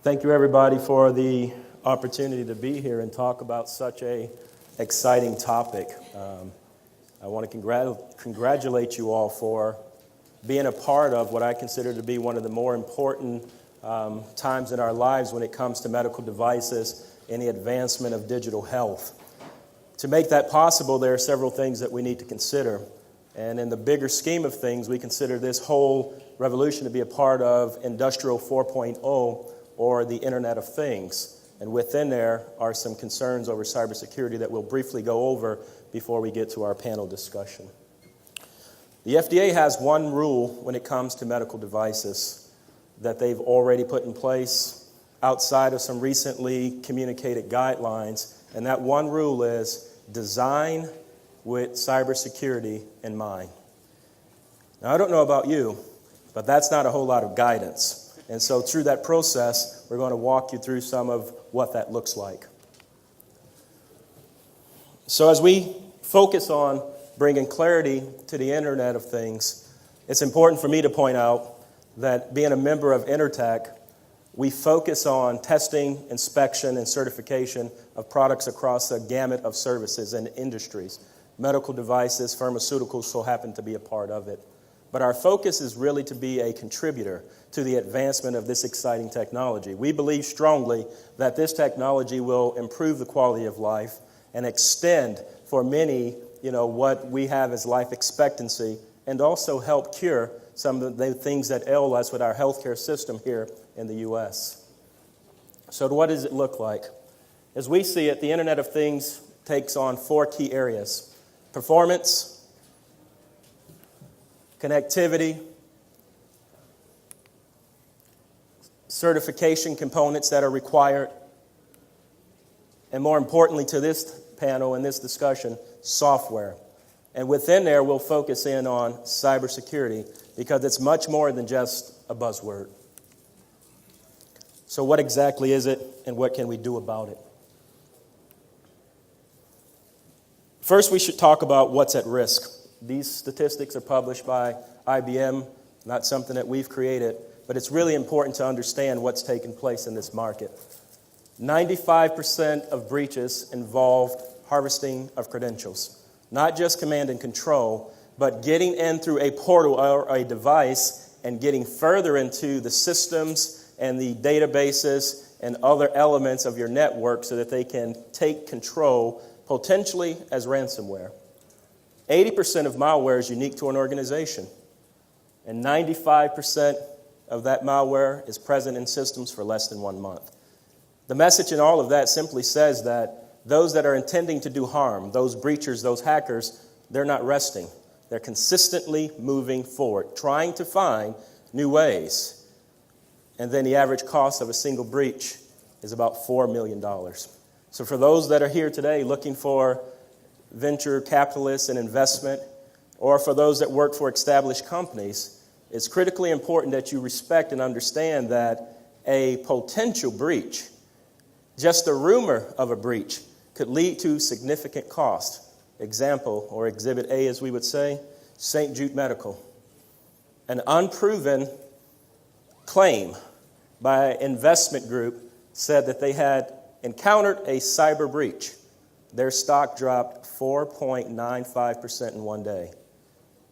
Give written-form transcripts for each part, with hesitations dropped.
Thank you, everybody, for the opportunity to be here and talk about such a exciting topic. I want to congratulate you all for being a part of what I consider to be one of the more important times in our lives when it comes to medical devices and the advancement of digital health. To make that possible, there are several things that we need to consider. And in the bigger scheme of things, we consider this whole revolution to be a part of Industrial 4.0, or the Internet of Things. And within there are some concerns over cybersecurity that we'll briefly go over before we get to our panel discussion. The FDA has one rule when it comes to medical devices that they've already put in place outside of some recently communicated guidelines, and that one rule is design with cybersecurity in mind. Now, I don't know about you, but that's not a whole lot of guidance. And so through that process, we're going to walk you through some of what that looks like. So as we focus on bringing clarity to the Internet of Things, it's important for me to point out that being a member of Intertech, we focus on testing, inspection, and certification of products across a gamut of services and industries. Medical devices, pharmaceuticals so happen to be a part of it. But our focus is really to be a contributor to the advancement of this exciting technology. We believe strongly that this technology will improve the quality of life and extend for many, what we have as life expectancy, and also help cure some of the things that ail us with our healthcare system here in the U.S. So what does it look like? As we see it, the Internet of Things takes on four key areas: performance, connectivity, certification components that are required, and more importantly to this panel and this discussion, software. And within there, we'll focus in on cybersecurity because it's much more than just a buzzword. So what exactly is it, and what can we do about it? First, we should talk about what's at risk. These statistics are published by IBM, not something that we've created, but it's really important to understand what's taking place in this market. 95% of breaches involved harvesting of credentials, not just command and control, but getting in through a portal or a device and getting further into the systems and the databases and other elements of your network so that they can take control, potentially as ransomware. 80% of malware is unique to an organization, and 95% of that malware is present in systems for less than 1 month. The message in all of that simply says that those that are intending to do harm, those breachers, those hackers, they're not resting. They're consistently moving forward, trying to find new ways. And then the average cost of a single breach is about $4 million. So for those that are here today looking for venture capitalists and investment, or for those that work for established companies, it's critically important that you respect and understand that a potential breach, just the rumor of a breach, could lead to significant cost. Example, or Exhibit A as we would say, St. Jude Medical. An unproven claim by an investment group said that they had encountered a cyber breach. Their stock dropped 4.95% in 1 day.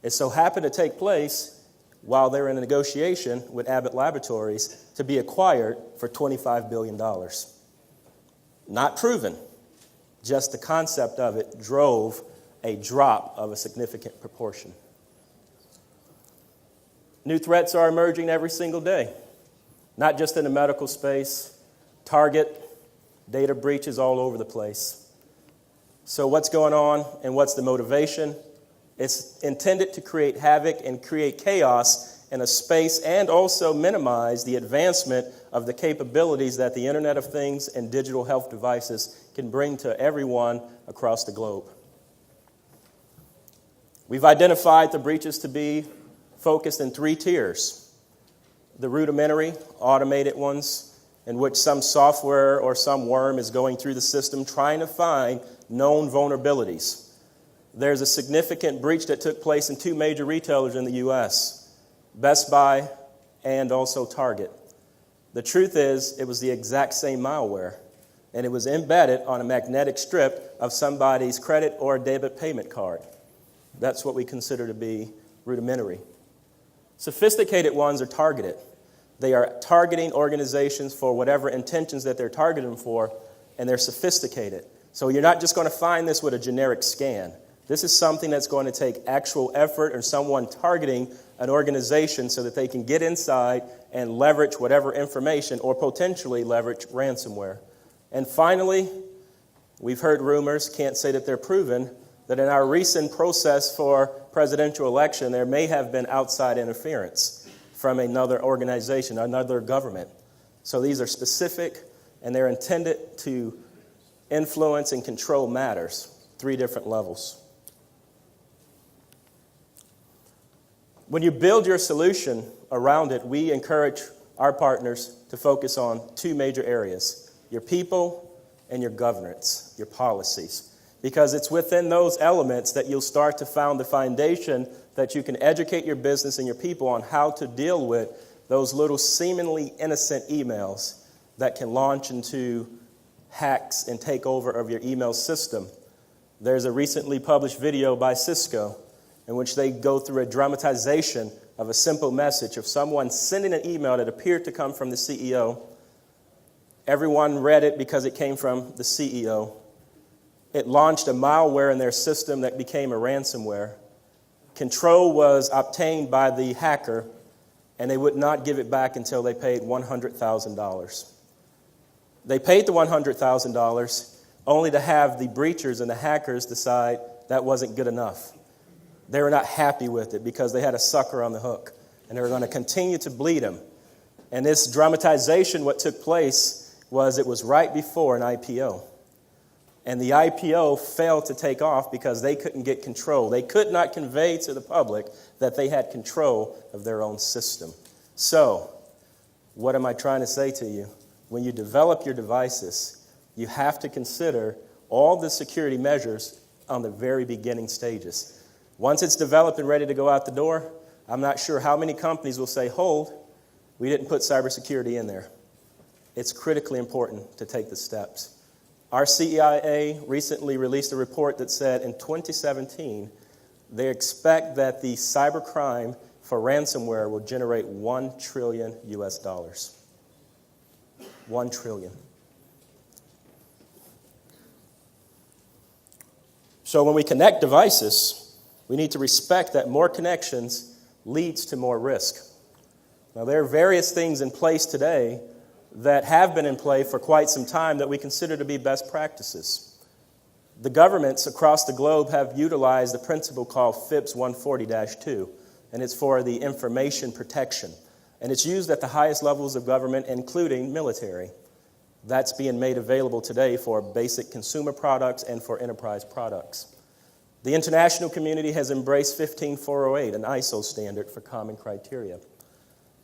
It so happened to take place while they were in a negotiation with Abbott Laboratories to be acquired for $25 billion. Not proven, just the concept of it drove a drop of a significant proportion. New threats are emerging every single day, not just in the medical space. Target, data breaches all over the place. So what's going on and what's the motivation? It's intended to create havoc and create chaos in a space and also minimize the advancement of the capabilities that the Internet of Things and digital health devices can bring to everyone across the globe. We've identified the breaches to be focused in 3 tiers. The rudimentary, automated ones, in which some software or some worm is going through the system trying to find known vulnerabilities. There's a significant breach that took place in 2 major retailers in the U.S., Best Buy and also Target. The truth is, it was the exact same malware, and it was embedded on a magnetic strip of somebody's credit or debit payment card. That's what we consider to be rudimentary. Sophisticated ones are targeted. They are targeting organizations for whatever intentions that they're targeting for, and they're sophisticated. So you're not just going to find this with a generic scan. This is something that's going to take actual effort or someone targeting an organization so that they can get inside and leverage whatever information or potentially leverage ransomware. And finally, we've heard rumors, can't say that they're proven, that in our recent process for presidential election, there may have been outside interference from another organization, another government. So these are specific, and they're intended to influence and control matters, 3 different levels. When you build your solution around it, we encourage our partners to focus on 2 major areas: your people and your governance, your policies. Because it's within those elements that you'll start to found the foundation that you can educate your business and your people on how to deal with those little seemingly innocent emails that can launch into hacks and take over of your email system. There's a recently published video by Cisco in which they go through a dramatization of a simple message of someone sending an email that appeared to come from the CEO. Everyone read it because it came from the CEO. It launched a malware in their system that became a ransomware. Control was obtained by the hacker, and they would not give it back until they paid $100,000. They paid the $100,000 only to have the breachers and the hackers decide that wasn't good enough. They were not happy with it because they had a sucker on the hook, and they were going to continue to bleed him. And this dramatization, what took place was it was right before an IPO. And the IPO failed to take off because they couldn't get control. They could not convey to the public that they had control of their own system. So, what am I trying to say to you? When you develop your devices, you have to consider all the security measures on the very beginning stages. Once it's developed and ready to go out the door, I'm not sure how many companies will say, hold, we didn't put cybersecurity in there. It's critically important to take the steps. Our CIA recently released a report that said in 2017, they expect that the cybercrime for ransomware will generate $1 trillion US. $1 trillion. So when we connect devices, we need to respect that more connections leads to more risk. Now, there are various things in place today that have been in play for quite some time that we consider to be best practices. The governments across the globe have utilized the principle called FIPS 140-2, and it's for the information protection. And it's used at the highest levels of government, including military. That's being made available today for basic consumer products and for enterprise products. The international community has embraced 15408, an ISO standard for common criteria.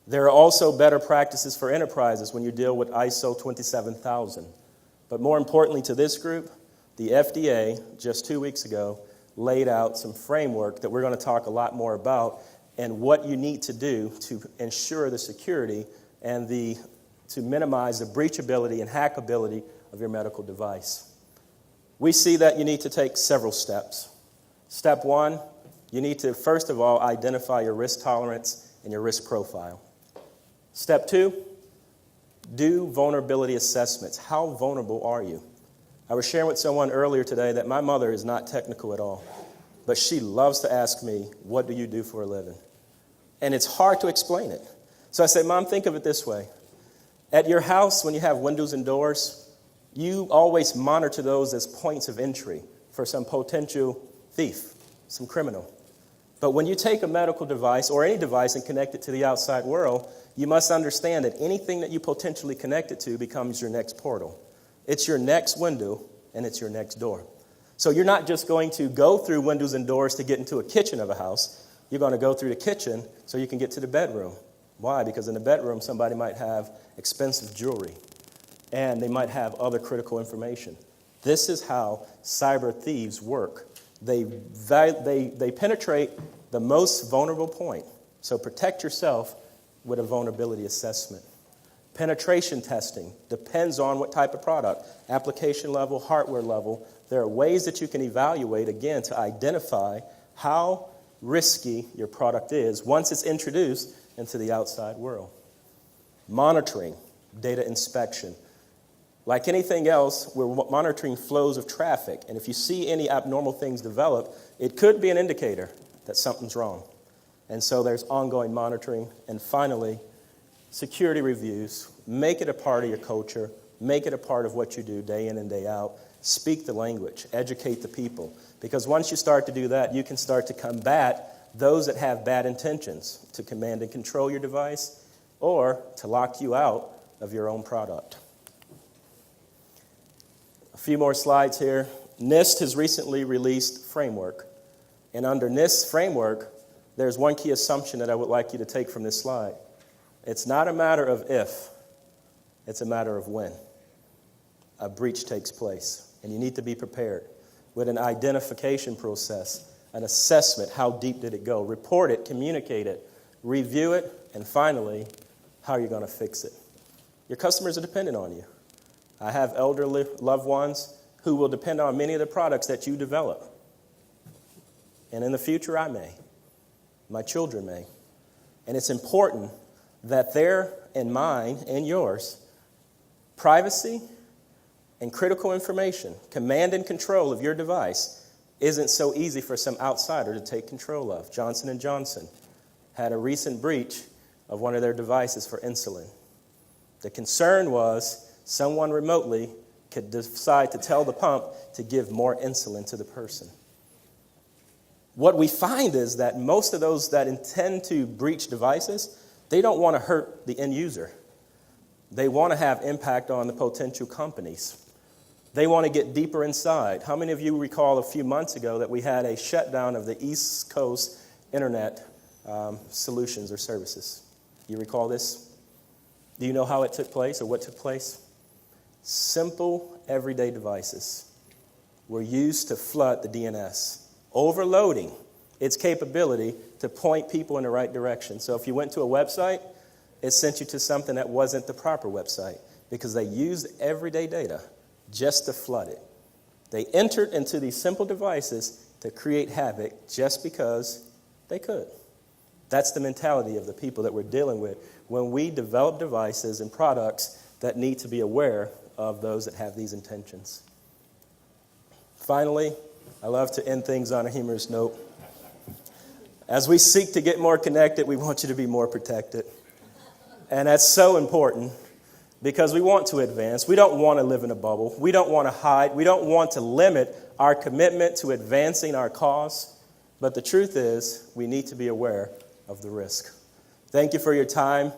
There are also better practices for enterprises when you deal with ISO 27000. But more importantly to this group, the FDA, just 2 weeks ago, laid out some framework that we're going to talk a lot more about and what you need to do to ensure the security and to minimize the breachability and hackability of your medical device. We see that you need to take several steps. Step 1, you need to, first of all, identify your risk tolerance and your risk profile. Step 2, do vulnerability assessments. How vulnerable are you? I was sharing with someone earlier today that my mother is not technical at all, but she loves to ask me, what do you do for a living? And it's hard to explain it. So I said, Mom, think of it this way. At your house, when you have windows and doors, you always monitor those as points of entry for some potential thief, some criminal. But when you take a medical device or any device and connect it to the outside world, you must understand that anything that you potentially connect it to becomes your next portal. It's your next window, and it's your next door. So you're not just going to go through windows and doors to get into a kitchen of a house. You're going to go through the kitchen so you can get to the bedroom. Why? Because in the bedroom, somebody might have expensive jewelry, and they might have other critical information. This is how cyber thieves work. They penetrate the most vulnerable point. So protect yourself with a vulnerability assessment. Penetration testing depends on what type of product. Application level, hardware level. There are ways that you can evaluate, again, to identify how risky your product is once it's introduced into the outside world. Monitoring, data inspection. Like anything else, we're monitoring flows of traffic. And if you see any abnormal things develop, it could be an indicator that something's wrong. And so there's ongoing monitoring. And finally, security reviews. Make it a part of your culture. Make it a part of what you do day in and day out. Speak the language. Educate the people. Because once you start to do that, you can start to combat those that have bad intentions to command and control your device or to lock you out of your own product. A few more slides here. NIST has recently released framework. And under NIST framework, there's one key assumption that I would like you to take from this slide. It's not a matter of if, it's a matter of when a breach takes place. And you need to be prepared with an identification process, an assessment, how deep did it go, report it, communicate it, review it, and finally, how you're going to fix it. Your customers are dependent on you. I have elderly loved ones who will depend on many of the products that you develop. And in the future, I may. My children may. And it's important that their and mine and yours privacy and critical information, command and control of your device isn't so easy for some outsider to take control of. Johnson & Johnson had a recent breach of one of their devices for insulin. The concern was someone remotely could decide to tell the pump to give more insulin to the person. What we find is that most of those that intend to breach devices, they don't want to hurt the end user. They want to have impact on the potential companies. They want to get deeper inside. How many of you recall a few months ago that we had a shutdown of the East Coast internet solutions or services? You recall this? Do you know how it took place or what took place? Simple, everyday devices were used to flood the DNS, overloading its capability to point people in the right direction. So if you went to a website, it sent you to something that wasn't the proper website because they used everyday data just to flood it. They entered into these simple devices to create havoc just because they could. That's the mentality of the people that we're dealing with when we develop devices and products that need to be aware of those that have these intentions. Finally, I love to end things on a humorous note. As we seek to get more connected, we want you to be more protected. And that's so important because we want to advance. We don't want to live in a bubble. We don't want to hide. We don't want to limit our commitment to advancing our cause. But the truth is, we need to be aware of the risk. Thank you for your time.